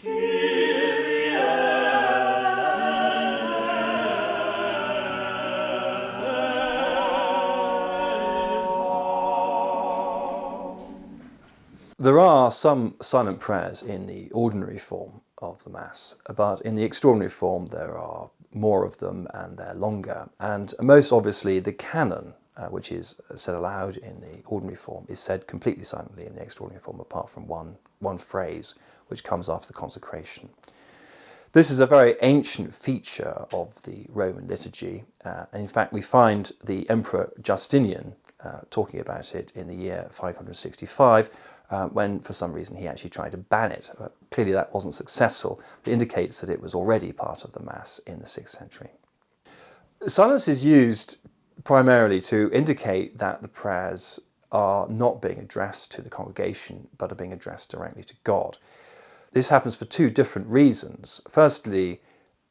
There are some silent prayers in the ordinary form of the Mass, but in the extraordinary form there are more of them and they're longer. And most obviously the canon, which is said aloud in the ordinary form, is said completely silently in the extraordinary form, apart from one phrase which comes after the consecration. This is a very ancient feature of the Roman liturgy, and in fact we find the Emperor Justinian talking about it in the year 565, when for some reason he actually tried to ban it. Clearly that wasn't successful. It indicates that it was already part of the Mass in the 6th century. Silence is used primarily to indicate that the prayers are not being addressed to the congregation, but are being addressed directly to God. This happens for two different reasons. Firstly,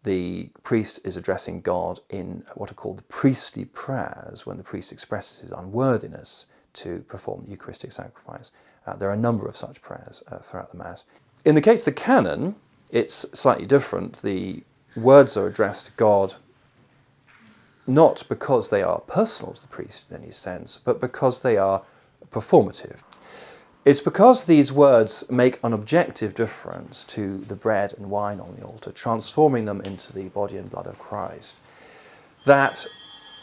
the priest is addressing God in what are called the priestly prayers, when the priest expresses his unworthiness to perform the Eucharistic sacrifice. There are a number of such prayers throughout the Mass. In the case of the canon, it's slightly different. The words are addressed to God not because they are personal to the priest in any sense, but because they are performative. It's because these words make an objective difference to the bread and wine on the altar, transforming them into the body and blood of Christ, that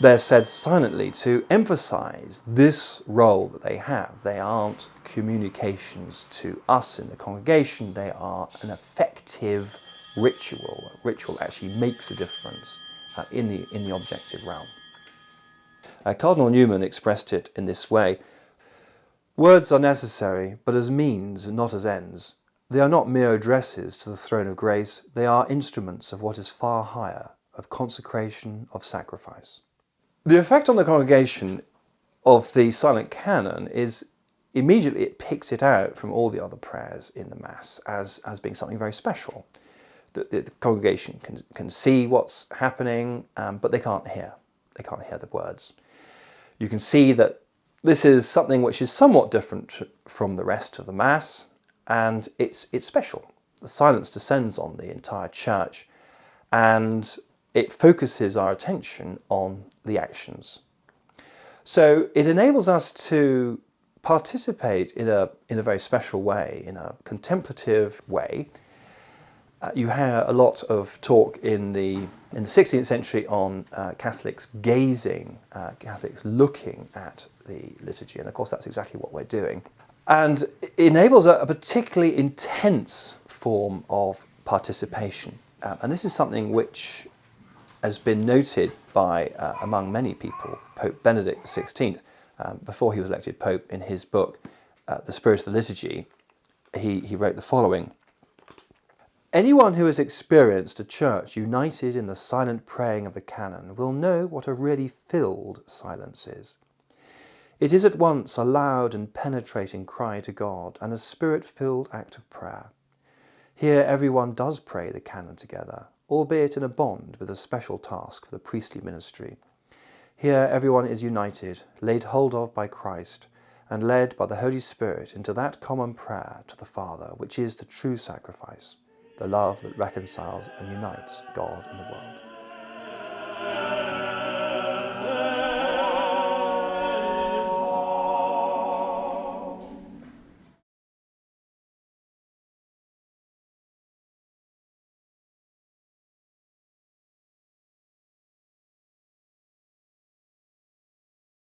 they're said silently to emphasize this role that they have. They aren't communications to us in the congregation, they are an effective ritual. A ritual actually makes a difference in the objective realm. Cardinal Newman expressed it in this way: words are necessary, but as means and not as ends. They are not mere addresses to the throne of grace, they are instruments of what is far higher, of consecration, of sacrifice. The effect on the congregation of the silent canon is immediately it picks it out from all the other prayers in the Mass as being something very special. The congregation can see what's happening, but they can't hear. They can't hear the words. You can see that this is something which is somewhat different from the rest of the Mass, and it's special. The silence descends on the entire church, and it focuses our attention on the actions. So it enables us to participate in a very special way, in a contemplative way. You hear a lot of talk in the 16th century on Catholics gazing, Catholics looking at the liturgy, and of course that's exactly what we're doing. And it enables a particularly intense form of participation. And this is something which has been noted by, among many people, Pope Benedict XVI, before he was elected Pope. In his book, The Spirit of the Liturgy, he wrote the following: anyone who has experienced a church united in the silent praying of the canon will know what a really filled silence is. It is at once a loud and penetrating cry to God and a spirit-filled act of prayer. Here everyone does pray the canon together, albeit in a bond with a special task for the priestly ministry. Here everyone is united, laid hold of by Christ, and led by the Holy Spirit into that common prayer to the Father, which is the true sacrifice, the love that reconciles and unites God and the world.